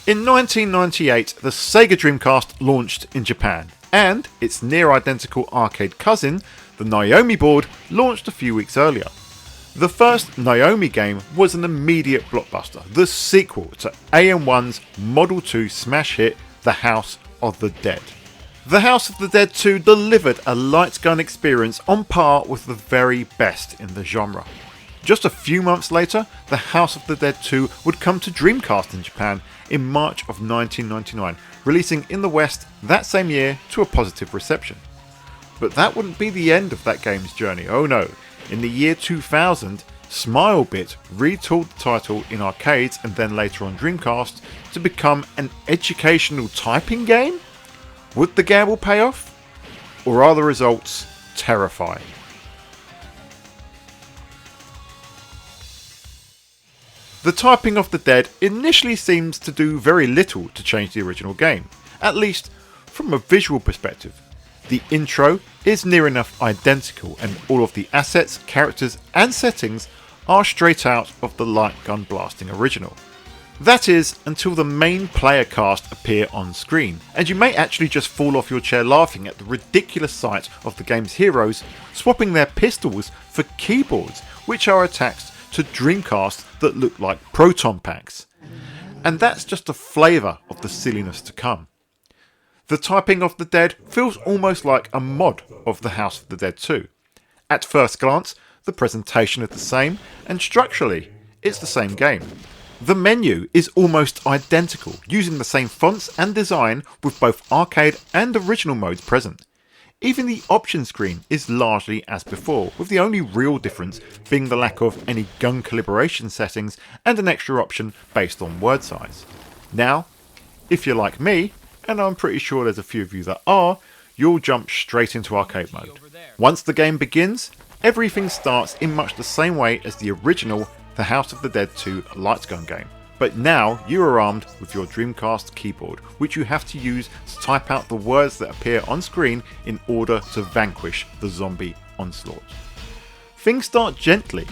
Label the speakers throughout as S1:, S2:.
S1: In 1998, the Sega Dreamcast launched in Japan, and its near identical arcade cousin, the Naomi board, launched a few weeks earlier. The first Naomi game was an immediate blockbuster, the sequel to AM1's Model 2 smash hit, The House of the Dead. The House of the Dead 2 delivered a light gun experience on par with the very best in the genre. Just a few months later, The House of the Dead 2 would come to Dreamcast in Japan in March of 1999, releasing in the West that same year to a positive reception. But that wouldn't be the end of that game's journey, oh no. In the year 2000, Smilebit retooled the title in arcades and then later on Dreamcast to become an educational typing game? Would the gamble pay off? Or are the results terrifying? The typing of the Dead initially seems to do very little to change the original game, at least from a visual perspective. The intro is near enough identical and all of the assets, characters and settings are straight out of the light gun blasting original. That is, until the main player cast appear on screen, and you may actually just fall off your chair laughing at the ridiculous sight of the game's heroes swapping their pistols for keyboards which are attached to Dreamcasts that look like proton packs. And that's just a flavour of the silliness to come. The typing of the Dead feels almost like a mod of The House of the Dead 2. At first glance, the presentation is the same, and structurally, it's the same game. The menu is almost identical, using the same fonts and design with both arcade and original modes present. Even the option screen is largely as before, with the only real difference being the lack of any gun calibration settings and an extra option based on word size. Now, if you're like me, and I'm pretty sure there's a few of you that are, you'll jump straight into arcade mode. Once the game begins, everything starts in much the same way as the original The House of the Dead 2 light gun game. But now you are armed with your Dreamcast keyboard, which you have to use to type out the words that appear on screen in order to vanquish the zombie onslaught. Things start gently,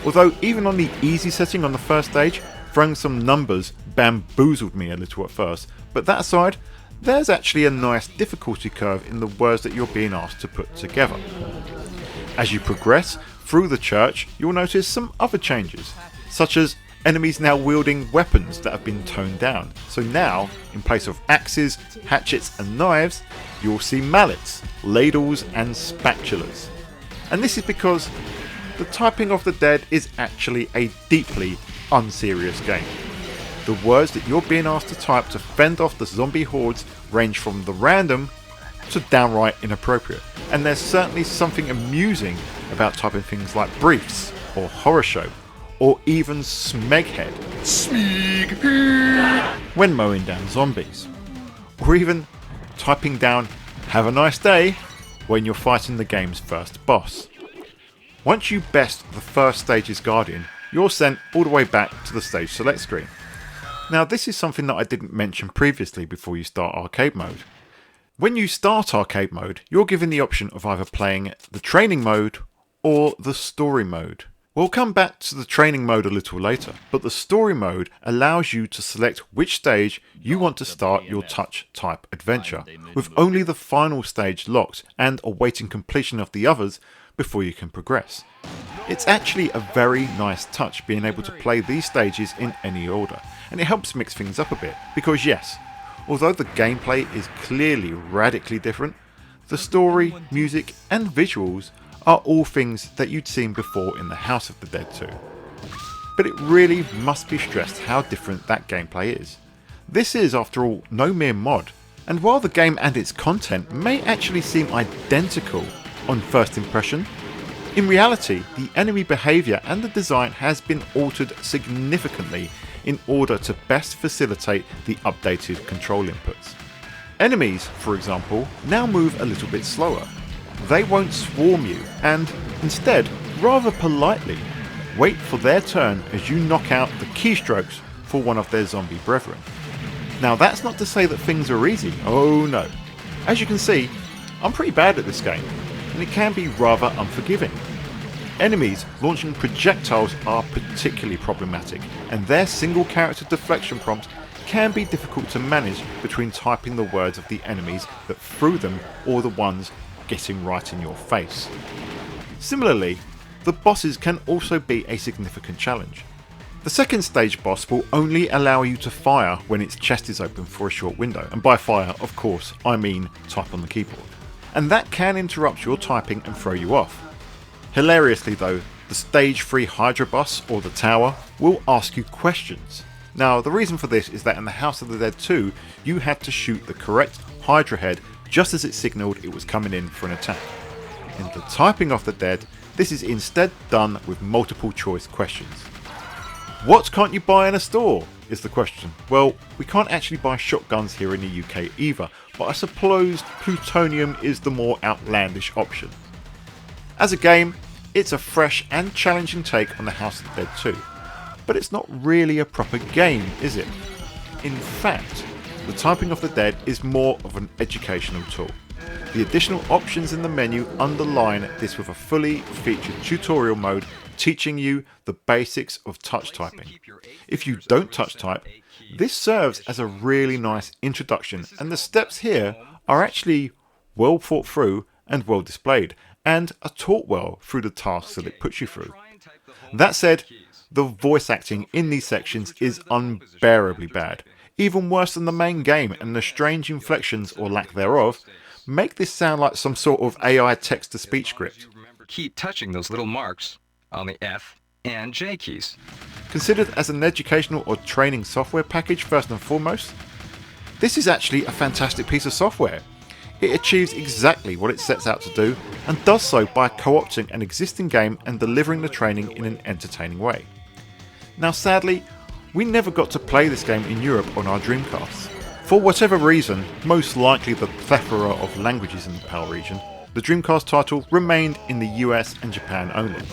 S1: although even on the easy setting on the first stage, throwing some numbers bamboozled me a little at first, but that aside, there's actually a nice difficulty curve in the words that you're being asked to put together. As you progress through the church, you'll notice some other changes, such as enemies now wielding weapons that have been toned down. So now, in place of axes, hatchets and knives, you'll see mallets, ladles and spatulas. And this is because the typing of the Dead is actually a deeply unserious game. The words that you're being asked to type to fend off the zombie hordes range from the random to downright inappropriate. And there's certainly something amusing about typing things like briefs or horror show, or even smeghead when mowing down zombies, or even typing down have a nice day when you're fighting the game's first boss. Once you best the first stage's guardian, you're sent all the way back to the stage select screen. Now this is something that I didn't mention previously before you start arcade mode. When you start arcade mode, you're given the option of either playing the training mode or the story mode. We'll come back to the training mode a little later, but the story mode allows you to select which stage you want to start your touch type adventure, with only the final stage locked and awaiting completion of the others before you can progress. It's actually a very nice touch being able to play these stages in any order, and it helps mix things up a bit, because yes, although the gameplay is clearly radically different, the story, music and visuals are all things that you'd seen before in The House of the Dead 2. But it really must be stressed how different that gameplay is. This is, after all, no mere mod, and while the game and its content may actually seem identical on first impression, in reality the enemy behaviour and the design has been altered significantly in order to best facilitate the updated control inputs. Enemies, for example, now move a little bit slower. They won't swarm you and, instead, rather politely, wait for their turn as you knock out the keystrokes for one of their zombie brethren. Now that's not to say that things are easy, oh no. As you can see, I'm pretty bad at this game, and it can be rather unforgiving. Enemies launching projectiles are particularly problematic, and their single character deflection prompt can be difficult to manage between typing the words of the enemies that threw them or the ones getting right in your face. Similarly, the bosses can also be a significant challenge. The second stage boss will only allow you to fire when its chest is open for a short window, and by fire, of course, I mean type on the keyboard. And that can interrupt your typing and throw you off. Hilariously though, the stage 3 Hydra boss, or the tower, will ask you questions. Now the reason for this is that in the House of the Dead 2, you had to shoot the correct Hydra head just as it signalled it was coming in for an attack. In the Typing of the Dead, this is instead done with multiple choice questions. What can't you buy in a store? Is the question. Well, we can't actually buy shotguns here in the UK either, but I suppose plutonium is the more outlandish option. As a game, it's a fresh and challenging take on the House of the Dead 2, but it's not really a proper game, is it? In fact, the Typing of the Dead is more of an educational tool. The additional options in the menu underline this with a fully featured tutorial mode teaching you the basics of touch typing. If you don't touch type, this serves as a really nice introduction, and the steps here are actually well thought through and well displayed, and are taught well through the tasks that it puts you through. That said, the voice acting in these sections is unbearably bad, even worse than the main game, and the strange inflections or lack thereof make this sound like some sort of AI text-to-speech script.
S2: Keep touching those little marks on the F and J keys.
S1: Considered as an educational or training software package first and foremost, this is actually a fantastic piece of software. It achieves exactly what it sets out to do, and does so by co-opting an existing game and delivering the training in an entertaining way. Now sadly, we never got to play this game in Europe on our Dreamcast. For whatever reason, most likely the plethora of languages in the PAL region, the Dreamcast title remained in the US and Japan only.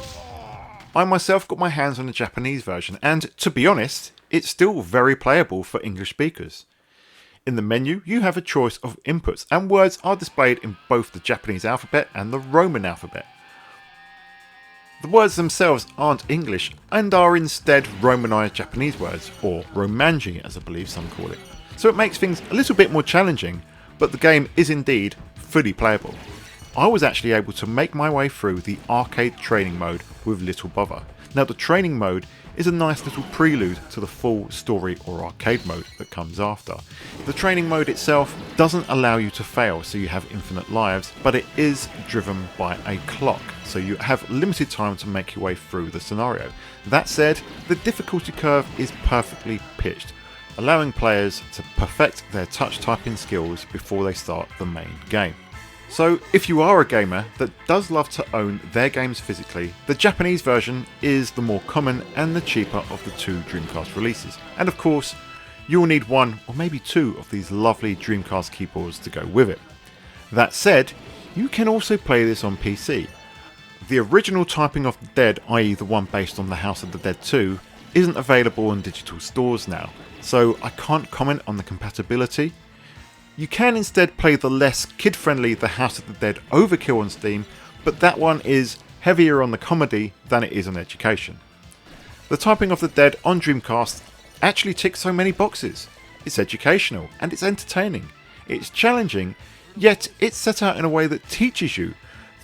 S1: I myself got my hands on the Japanese version, and to be honest, it's still very playable for English speakers. In the menu, you have a choice of inputs, and words are displayed in both the Japanese alphabet and the Roman alphabet. The words themselves aren't English and are instead Romanized Japanese words, or Romanji as I believe some call it. So it makes things a little bit more challenging, but the game is indeed fully playable. I was actually able to make my way through the arcade training mode with little bother. Now the training mode is a nice little prelude to the full story or arcade mode that comes after. The training mode itself doesn't allow you to fail, so you have infinite lives, but it is driven by a clock, so you have limited time to make your way through the scenario. That said, the difficulty curve is perfectly pitched, allowing players to perfect their touch typing skills before they start the main game. So if you are a gamer that does love to own their games physically, the Japanese version is the more common and the cheaper of the two Dreamcast releases. And of course, you will need one or maybe two of these lovely Dreamcast keyboards to go with it. That said, you can also play this on PC. The original Typing of the Dead, i.e. the one based on the House of the Dead 2, isn't available in digital stores now, so I can't comment on the compatibility. You can instead play the less kid-friendly The House of the Dead Overkill on Steam, but that one is heavier on the comedy than it is on education. The Typing of the Dead on Dreamcast actually ticks so many boxes. It's educational and it's entertaining. It's challenging, yet it's set out in a way that teaches you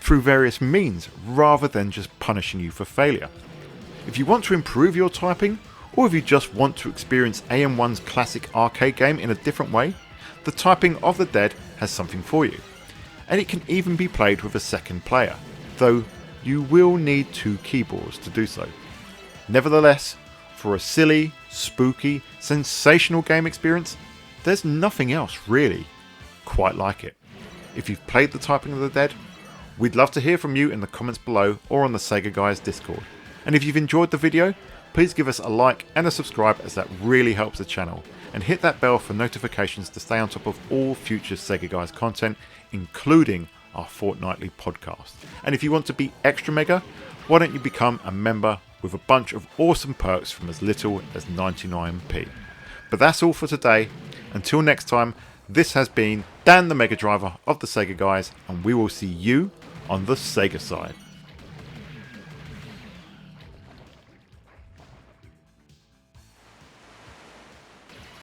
S1: through various means rather than just punishing you for failure. If you want to improve your typing, or if you just want to experience AM1's classic arcade game in a different way, the Typing of the Dead has something for you, and it can even be played with a second player, though you will need two keyboards to do so. Nevertheless, for a silly, spooky, sensational game experience, there's nothing else really quite like it. If you've played the Typing of the Dead, we'd love to hear from you in the comments below or on the Sega Guys Discord. And if you've enjoyed the video, please give us a like and a subscribe, as that really helps the channel. And hit that bell for notifications to stay on top of all future Sega Guys content, including our fortnightly podcast. And if you want to be extra mega, why don't you become a member with a bunch of awesome perks from as little as 99p. But that's all for today. Until next time, this has been Dan the Mega Driver of the Sega Guys, and we will see you on the Sega side.